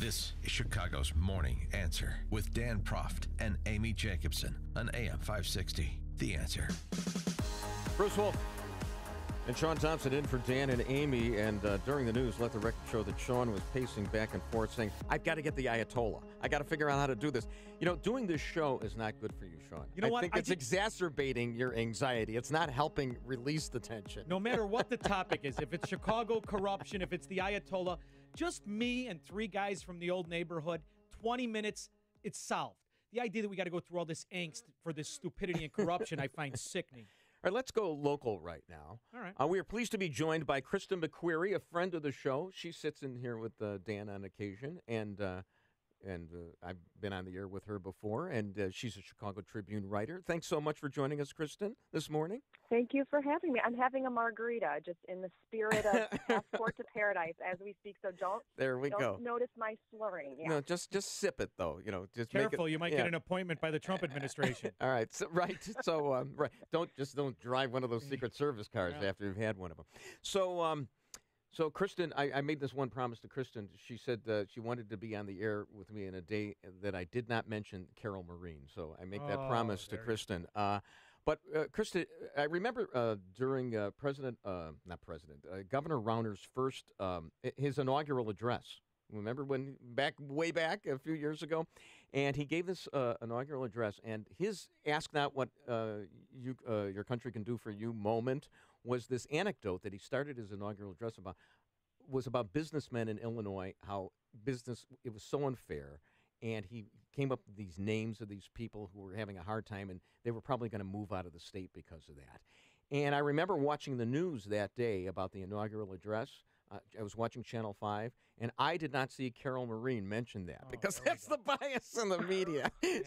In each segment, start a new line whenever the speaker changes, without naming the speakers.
This is Chicago's Morning Answer with Dan Proft and Amy Jacobson on AM 560. The Answer.
Bruce Wolf and Shaun Thompson in for Dan and Amy. And during the news, let the record show that Shaun was pacing back and forth saying, I've got to get the Ayatollah. I got to figure out how to do this. You know, doing this show is not good for you, Shaun.
You know what?
I think it's exacerbating your anxiety. It's not helping release the tension.
No matter what the topic is, if it's Chicago corruption, if it's the Ayatollah, just me and three guys from the old neighborhood, 20 minutes, it's solved. The idea that we got to go through all this angst for this stupidity and corruption, I find sickening.
All right, let's go local right now.
All right.
We are pleased to be joined by Kristen McQueary, a friend of the show. She sits in here with Dan on occasion, and I've been on the air with her before, and she's a Chicago Tribune writer. Thanks so much for joining us, Kristen, this morning.
Thank you for having me. I'm having a margarita, just in the spirit of Passport to Paradise as we speak. So don't notice my slurring. Yeah.
No, just sip it though. You know, just
careful. You might get an appointment by the Trump administration.
All right, right. Don't drive one of those Secret Service cars after you've had one of them. So, Kristen, I made this one promise to Kristen. She said she wanted to be on the air with me in a day that I did not mention Carol Marine. So I make that promise to Kristen. But Kristen, I remember during Governor Rauner's first, his inaugural address. Remember when way back a few years ago, and he gave this inaugural address, and his "Ask Not What Your Country Can Do for You" moment was this anecdote that he started his inaugural address about businessmen in Illinois, how it was so unfair, and he came up with these names of these people who were having a hard time, and they were probably going to move out of the state because of that. And I remember watching the news that day about the inaugural address. I was watching Channel 5, and I did not see Carol Marine mention that because that's the bias in the media. Yeah.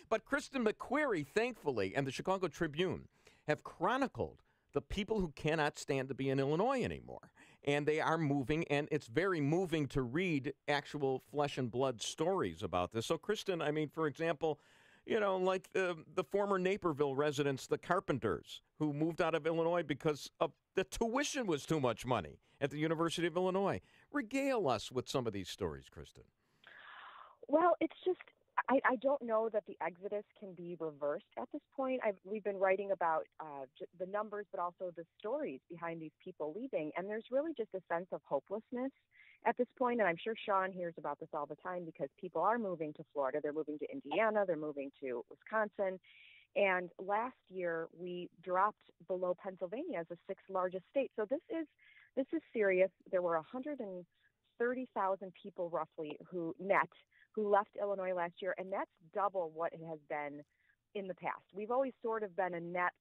But Kristen McQueary, thankfully, and the Chicago Tribune have chronicled the people who cannot stand to be in Illinois anymore. And they are moving, and it's very moving to read actual flesh and blood stories about this. So, Kristen, I mean, for example, you know, like the former Naperville residents, the Carpenters, who moved out of Illinois because of the tuition was too much money at the University of Illinois. Regale us with some of these stories, Kristen.
Well, it's just, I don't know that the exodus can be reversed at this point. We've been writing about the numbers, but also the stories behind these people leaving. And there's really just a sense of hopelessness at this point. And I'm sure Shaun hears about this all the time because people are moving to Florida. They're moving to Indiana. They're moving to Wisconsin. And last year, we dropped below Pennsylvania as the sixth largest state. So this is serious. There were 130,000 people roughly who left Illinois last year, and that's double what it has been in the past. We've always sort of been a net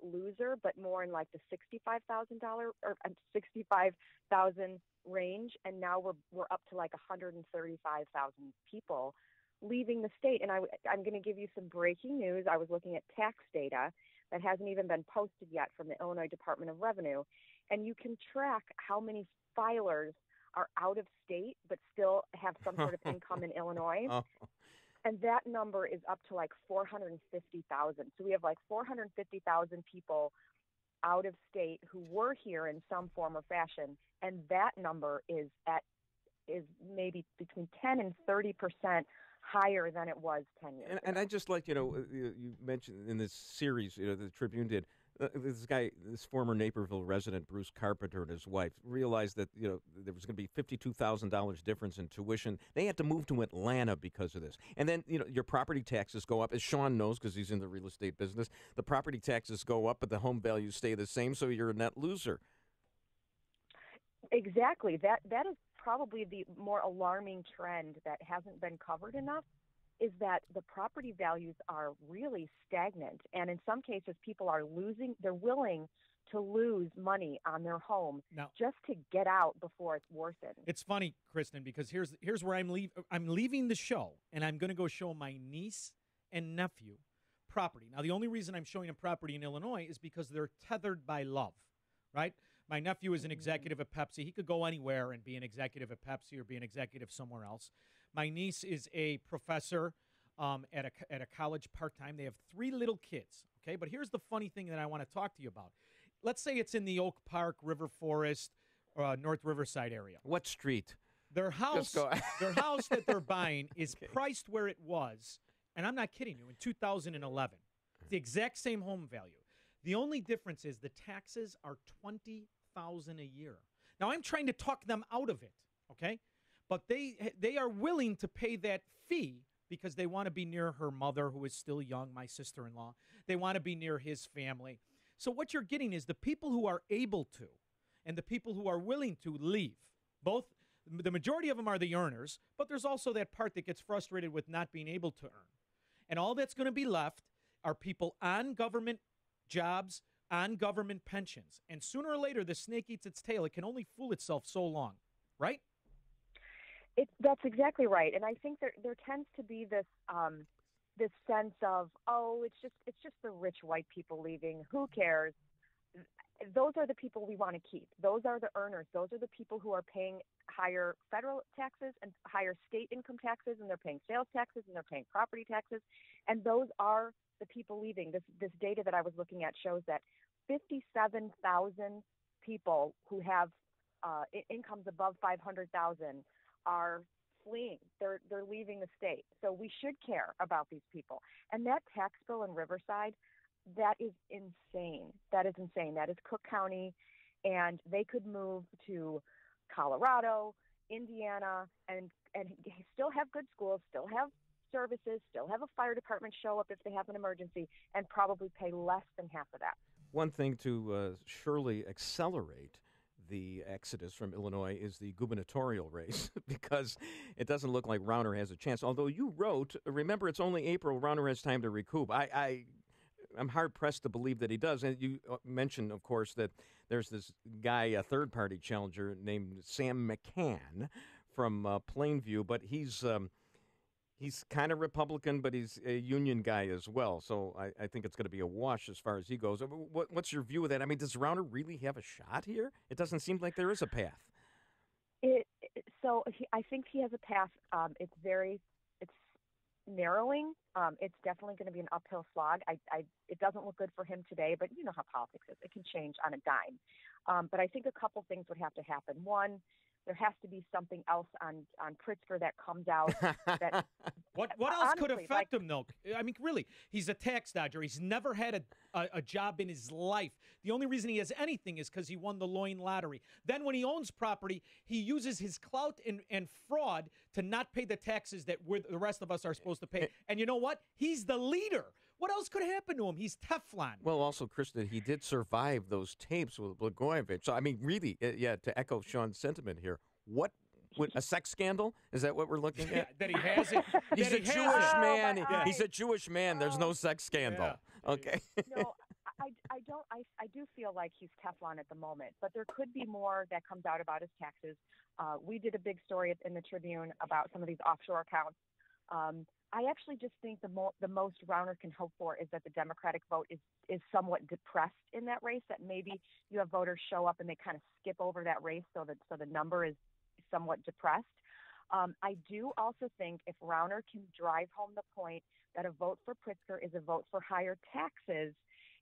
loser, but more in like the $65,000 range, and now we're up to like 135,000 people leaving the state. And I'm going to give you some breaking news. I was looking at tax data that hasn't even been posted yet from the Illinois Department of Revenue, and you can track how many filers are out of state but still have some sort of income in Illinois. Oh. And that number is up to like 450,000. So we have like 450,000 people out of state who were here in some form or fashion, and that number is maybe between 10 and 30% higher than it was 10 years ago. And
I just like, you mentioned in this series, the Tribune did, this former Naperville resident, Bruce Carpenter, and his wife realized that, there was going to be $52,000 difference in tuition. They had to move to Atlanta because of this. And then, your property taxes go up, as Shaun knows because he's in the real estate business. The property taxes go up, but the home values stay the same, so you're a net loser.
Exactly. That is probably the more alarming trend that hasn't been covered enough, is that the property values are really stagnant. And in some cases, people are they're willing to lose money on their home just to get out before it's worsened.
It's funny, Kristen, because here's where I'm leaving the show, and I'm going to go show my niece and nephew property. Now, the only reason I'm showing them property in Illinois is because they're tethered by love, right? My nephew is an executive at Pepsi. He could go anywhere and be an executive at Pepsi or be an executive somewhere else. My niece is a professor at a college part-time. They have 3 little kids, okay? But here's the funny thing that I want to talk to you about. Let's say it's in the Oak Park, River Forest, North Riverside area.
What street?
Their house, their house that they're buying is priced where it was, and I'm not kidding you, in 2011. It's the exact same home value. The only difference is the taxes are $20,000 a year. Now, I'm trying to talk them out of it, okay? But they are willing to pay that fee because they want to be near her mother, who is still young, my sister-in-law. They want to be near his family. So what you're getting is the people who are able to and the people who are willing to leave. Both, the majority of them are the earners, but there's also that part that gets frustrated with not being able to earn. And all that's going to be left are people on government jobs, on government pensions. And sooner or later, the snake eats its tail. It can only fool itself so long, right?
That's exactly right. And I think there tends to be this this sense of, oh, it's just the rich white people leaving. Who cares? Those are the people we want to keep. Those are the earners. Those are the people who are paying higher federal taxes and higher state income taxes, and they're paying sales taxes, and they're paying property taxes. And those are the people leaving. This data that I was looking at shows that 57,000 people who have incomes above 500,000 are fleeing. They're leaving the state. So we should care about these people. And that tax bill in Riverside, that is insane. That is insane. That is Cook County, and they could move to Colorado, Indiana, and still have good schools, still have services, still have a fire department show up if they have an emergency, and probably pay less than half of that.
One thing to surely accelerate the exodus from Illinois is the gubernatorial race, because it doesn't look like Rauner has a chance. Although you wrote, remember, it's only April, Rauner has time to recoup. I'm hard-pressed to believe that he does. And you mentioned, of course, that there's this guy, a third-party challenger named Sam McCann from Plainview, but he's kind of Republican, but he's a union guy as well. So I think it's going to be a wash as far as he goes. What's your view of that? I mean, does Rauner really have a shot here? It doesn't seem like there is a path.
I think he has a path. It's narrowing. It's definitely going to be an uphill slog. It doesn't look good for him today, but you know how politics is. It can change on a dime. But I think a couple things would have to happen. One, there has to be something else on Pritzker that comes out. That
what else could affect him, though? I mean, really, he's a tax dodger. He's never had a job in his life. The only reason he has anything is because he won the Loin lottery. Then when he owns property, he uses his clout and fraud to not pay the taxes that the rest of us are supposed to pay. And you know what? He's the leader. What else could happen to him? He's Teflon.
Well, also, Kristen, he did survive those tapes with Blagojevich. So, I mean, really, to echo Shaun's sentiment here, a sex scandal? Is that what we're looking at?
That he has it.
He's a Jewish man. He's a Jewish man. There's no sex scandal. Yeah. Okay.
No, I do feel like he's Teflon at the moment, but there could be more that comes out about his taxes. We did a big story in the Tribune about some of these offshore accounts. I actually just think the most Rauner can hope for is that the Democratic vote is somewhat depressed in that race, that maybe you have voters show up and they kind of skip over that race so the number is somewhat depressed. I do also think if Rauner can drive home the point that a vote for Pritzker is a vote for higher taxes,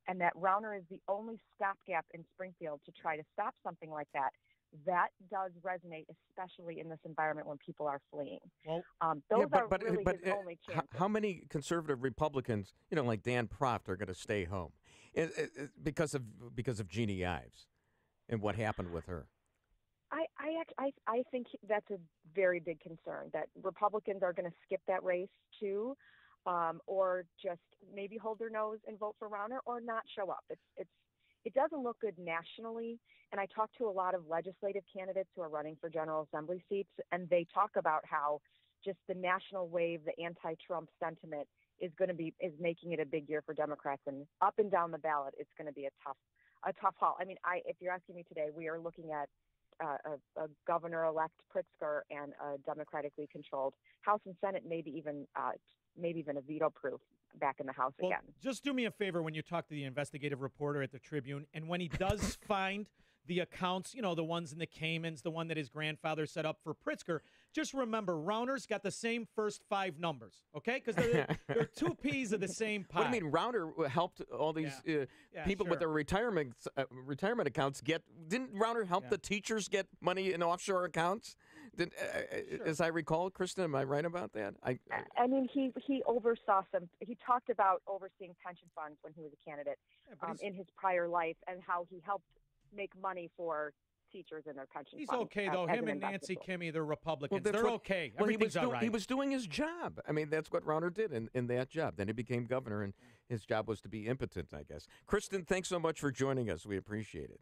and that Rauner is the only stopgap in Springfield to try to stop something like that, that does resonate, especially in this environment when people are fleeing.
Well,
those are really his only chances.
How many conservative Republicans, like Dan Proft, are going to stay home because of Jeannie Ives and what happened with her?
I think that's a very big concern, that Republicans are going to skip that race too, or just maybe hold their nose and vote for Rauner, or not show up. It doesn't look good nationally, and I talk to a lot of legislative candidates who are running for General Assembly seats, and they talk about how just the national wave, the anti-Trump sentiment is making it a big year for Democrats, and up and down the ballot, it's going to be a tough haul. I mean, if you're asking me today, we are looking at a governor-elect Pritzker and a democratically controlled House and Senate, maybe even a veto-proof back in the House again.
Just do me a favor when you talk to the investigative reporter at the Tribune, and when he does find the accounts, the ones in the Caymans, the one that his grandfather set up for Pritzker. Just remember, Rauner's got the same first 5 numbers, okay? Because they're 2 peas of the same pie.
What do you mean Rauner helped all these people with their retirement accounts get? Didn't Rauner help the teachers get money in offshore accounts? As I recall, Kristen, am I right about that?
I mean, he oversaw some. He talked about overseeing pension funds when he was a candidate in his prior life, and how he helped make money for teachers in their pension
He's
funds.
Okay, though. Him and Nancy Kimmy, they're Republicans.
Well,
they're okay.
Well,
Everything's all right.
He was doing his job. I mean, that's what Rauner did in that job. Then he became governor, and his job was to be impotent, I guess. Kristen, thanks so much for joining us. We appreciate it.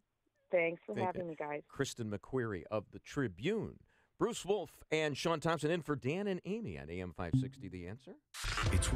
Thanks for having me, guys.
Kristen McQueary of the Tribune. Bruce Wolf and Shaun Thompson in for Dan and Amy on AM 560, The Answer.
It's